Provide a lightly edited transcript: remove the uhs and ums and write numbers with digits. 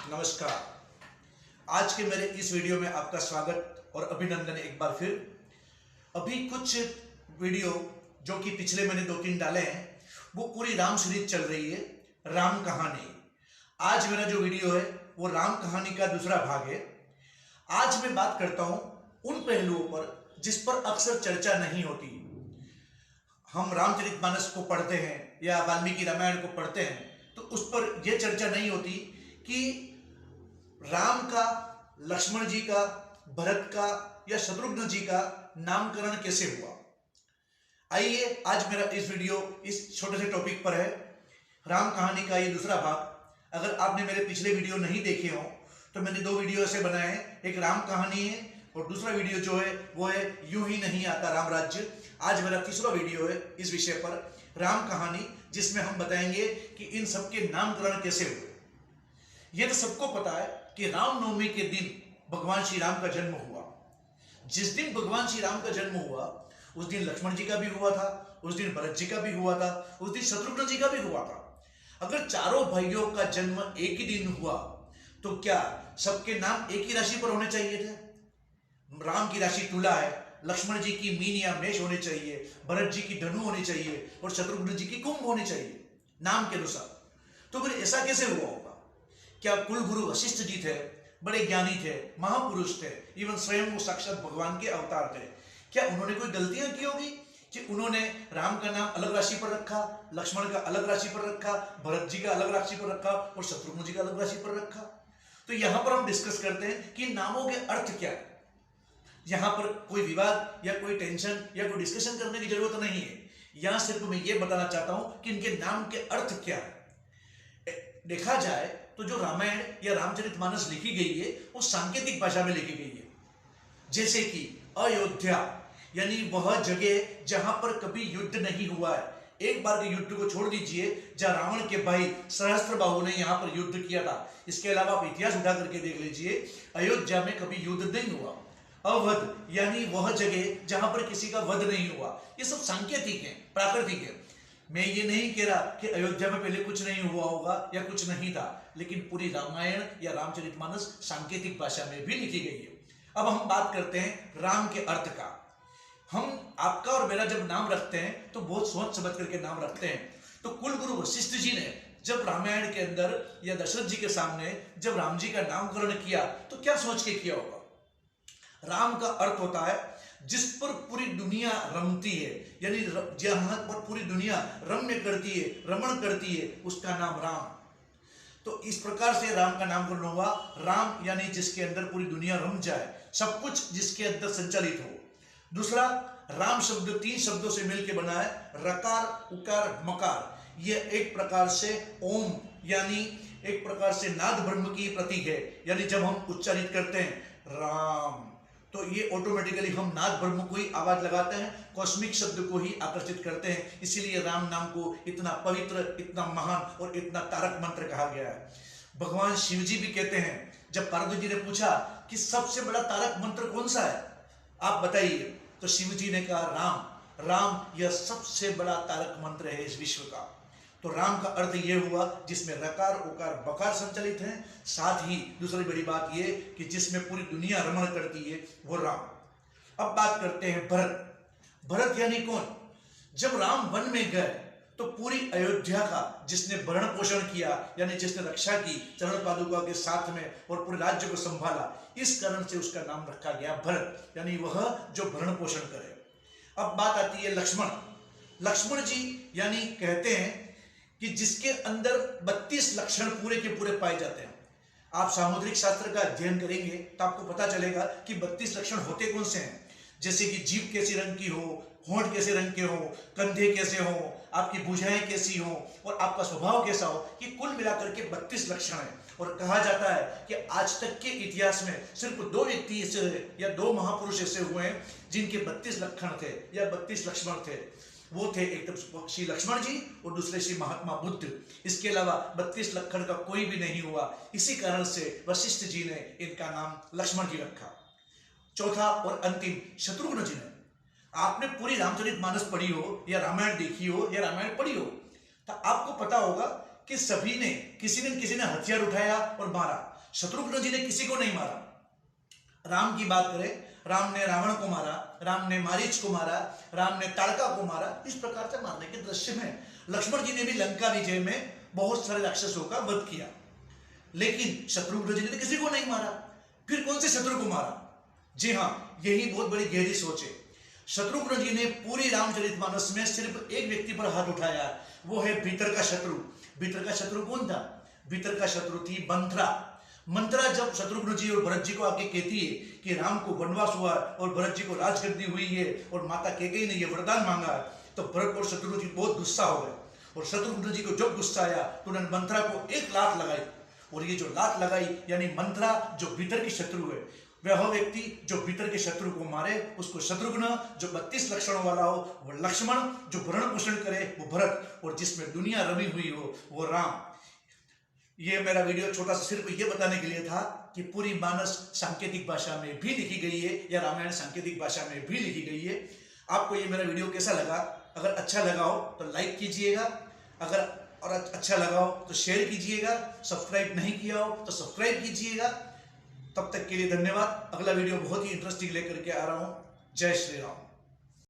नमस्कार। आज के मेरे इस वीडियो में आपका स्वागत और अभिनंदन एक बार फिर। अभी कुछ वीडियो जो कि पिछले मैंने 2-3 डाले हैं वो पूरी राम सीरीज चल रही है, राम कहानी। आज मेरा जो वीडियो है वो राम कहानी का दूसरा भाग है। आज मैं बात करता हूं उन पहलुओं पर जिस पर अक्सर चर्चा नहीं होती। हम रामचरितमानस को पढ़ते हैं या वाल्मीकि रामायण को पढ़ते हैं तो उस पर यह चर्चा नहीं होती कि राम का, लक्ष्मण जी का, भरत का या शत्रुघ्न जी का नामकरण कैसे हुआ। आइए, आज मेरा इस वीडियो इस छोटे से टॉपिक पर है, राम कहानी का ये दूसरा भाग। अगर आपने मेरे पिछले वीडियो नहीं देखे हो तो मैंने 2 वीडियो ऐसे बनाए हैं, एक राम कहानी है और दूसरा वीडियो जो है वो है यूं ही नहीं आता राम राज्य। आज मेरा तीसरा वीडियो है इस विषय पर, राम कहानी, जिसमें हम बताएंगे कि इन सबके नामकरण कैसे हुए। यह तो सबको पता है कि रामनवमी के दिन भगवान श्री राम का जन्म हुआ। जिस दिन भगवान श्री राम का जन्म हुआ उस दिन लक्ष्मण जी का भी हुआ था, उस दिन भरत जी का भी हुआ था, उस दिन शत्रुघ्न जी का भी हुआ था। अगर चारों भाइयों का जन्म एक ही दिन हुआ तो क्या सबके नाम एक ही राशि पर होने चाहिए थे? राम की राशि तुला है, लक्ष्मण जी की मीन या मेष होनी चाहिए, भरत जी की धनु होनी चाहिए और शत्रुघ्न जी की कुंभ होनी चाहिए नाम के अनुसार। तो फिर ऐसा कैसे हुआ होगा? क्या कुलगुरु वशिष्ठ जी थे, बड़े ज्ञानी थे, महापुरुष थे, इवन स्वयं वो साक्षात भगवान के अवतार थे, क्या उन्होंने कोई गलतियां की होगी कि उन्होंने राम का नाम अलग राशि पर रखा, लक्ष्मण का अलग राशि पर रखा, भरत जी का अलग राशि पर रखा और शत्रुघ्न जी का अलग राशि पर रखा? तो यहां पर हम डिस्कस करते हैं कि नामों के अर्थ क्या है। यहां पर कोई विवाद या कोई टेंशन या कोई डिस्कशन करने की जरूरत नहीं है। यहां सिर्फ मैं ये बताना चाहता हूं कि इनके नाम के अर्थ क्या है। देखा जाए तो जो रामायण या रामचरितमानस लिखी गई है वो सांकेतिक भाषा में लिखी गई है। जैसे कि अयोध्या यानी वह जगह जहां पर कभी युद्ध नहीं हुआ है। एक बार के युद्ध को छोड़ दीजिए जहां रावण के भाई सहस्त्रबाहु ने यहां पर युद्ध किया था, इसके अलावा आप इतिहास उठा करके देख लीजिए, अयोध्या में कभी युद्ध नहीं हुआ। अवध यानी वह जगह जहां पर किसी का वध नहीं हुआ। ये सब सांकेतिक है, प्राकृतिक है। मैं ये नहीं कह रहा कि अयोध्या में पहले कुछ नहीं हुआ होगा या कुछ नहीं था, लेकिन पूरी रामायण या रामचरितमानस सांकेतिक भाषा में भी लिखी गई है। अब हम बात करते हैं राम के अर्थ का। हम आपका और मेरा जब नाम रखते हैं तो बहुत सोच समझ करके नाम रखते हैं। तो कुलगुरु वशिष्ठ जी ने जब रामायण के अंदर या दशरथ जी के सामने जब राम जी का नामकरण किया तो क्या सोच के किया होगा? राम का अर्थ होता है जिस पर पूरी दुनिया रमती है, यानी जहां पर पूरी दुनिया रम्य करती है, रमण करती है, उसका नाम राम। तो इस प्रकार से राम का नामकरण हुआ। राम यानी जिसके अंदर पूरी दुनिया रम जाए, सब कुछ जिसके अंदर संचालित हो। दूसरा, राम शब्द 3 शब्दों से मिलकर बना है, रकार, उकार, मकार। यह एक प्रकार से ओम यानी एक प्रकार से नाद ब्रह्म की प्रतीक है। यानी जब हम उच्चारित करते हैं राम तो ये ऑटोमेटिकली हम नाद ब्रह्म को ही आवाज लगाते हैं, कॉस्मिक शब्द को ही आकर्षित करते हैं। इसीलिए राम नाम को इतना पवित्र, इतना महान और इतना तारक मंत्र कहा गया है। भगवान शिव जी भी कहते हैं, जब पार्वती जी ने पूछा कि सबसे बड़ा तारक मंत्र कौन सा है, आप बताइए, तो शिव जी ने कहा राम। राम यह सबसे बड़ा तारक मंत्र है इस विश्व का। तो राम का अर्थ यह हुआ जिसमें रकार, उकार, बकार संचालित हैं। साथ ही दूसरी बड़ी बात यह कि जिसमें पूरी दुनिया रमण करती है वो राम। अब बात करते हैं भरत। भरत यानी कौन? जब राम वन में गए तो पूरी अयोध्या का जिसने भरण पोषण किया, यानी जिसने रक्षा की चरण पादुका के साथ में और पूरे राज्य को संभाला, इस कारण से उसका नाम रखा गया भरत, यानी वह जो भरण पोषण करे। अब बात आती है लक्ष्मण। लक्ष्मण जी यानी कहते हैं कि जिसके अंदर 32 लक्षण पूरे के पूरे पाए जाते हैं। आप सामुद्रिक शास्त्र का अध्ययन करेंगे तो आपको पता चलेगा कि 32 लक्षण होते कौन से हैं। जैसे कि जीभ कैसे रंग की हो, होंठ कैसे रंग के हो, कंधे कैसे हो, आपकी भुजाएं कैसी हो और आपका स्वभाव कैसा हो। ये कुल मिलाकर के 32 लक्षण है। और कहा जाता है कि आज तक के इतिहास में सिर्फ 2 व्यक्ति ऐसे या 2 महापुरुष ऐसे हुए हैं जिनके 32 लक्षण थे या 32 लक्ष्मण थे। वो थे एक तो श्री लक्ष्मण जी और दूसरे श्री महात्मा बुद्ध। इसके अलावा 32 लक्षण का कोई भी नहीं हुआ। इसी कारण से वशिष्ठ जी ने इनका नाम लक्ष्मण जी रखा। चौथा और अंतिम, शत्रुघ्न जी ने। आपने पूरी रामचरितमानस पढ़ी हो या रामायण देखी हो या रामायण पढ़ी हो तो आपको पता होगा कि सभी ने किसी न किसी ने हथियार उठाया और मारा। शत्रुघ्न जी ने किसी को नहीं मारा। राम की बात करें, राम ने रावण को मारा, राम ने मारीच को मारा, राम ने ताड़का को मारा। इस प्रकार से मारने के दृश्य में लक्ष्मण जी ने भी लंका विजय में बहुत सारे राक्षसों का वध किया, लेकिन शत्रुघ्न जी ने किसी को नहीं मारा। फिर कौन से शत्रु को मारा? जी हाँ, यही बहुत बड़ी गहरी सोच है। शत्रुघ्न जी ने पूरी रामचरितमानस में सिर्फ एक व्यक्ति पर हाथ उठाया, वो है भीतर का शत्रु। भीतर का शत्रु कौन था? भीतर का शत्रु थी मंथरा। मंथरा जब शत्रुघ्न जी और भरत जी को आके कहती है कि राम को वनवास हुआ और भरत जी को राजगद्दी हुई है और माता कैकेयी ने ये वरदान मांगा है, तो भरत और शत्रुघ्न जी बहुत गुस्सा हो गए। और शत्रुघ्न जी को जब गुस्सा आया तो उन्होंने मंथरा को एक लात लगाई, और ये जो लात लगाई यानी मंथरा जो भीतर की शत्रु है, वह व्यक्ति जो भीतर के शत्रु को मारे उसको शत्रुघ्न, जो 32 लक्षणों वाला हो वो लक्ष्मण, जो भरण पोषण करे वो भरत, और जिसमें दुनिया रमी हुई हो वो राम। ये मेरा वीडियो छोटा सा सिर्फ ये बताने के लिए था कि पूरी मानस सांकेतिक भाषा में भी लिखी गई है या रामायण सांकेतिक भाषा में भी लिखी गई है। आपको ये मेरा वीडियो कैसा लगा? अगर अच्छा लगा हो तो लाइक कीजिएगा, अगर और अच्छा लगा हो तो शेयर कीजिएगा, सब्सक्राइब नहीं किया हो तो सब्सक्राइब कीजिएगा। तब तक के लिए धन्यवाद। अगला वीडियो बहुत ही इंटरेस्टिंग लेकर के आ रहा हूँ। जय श्री राम।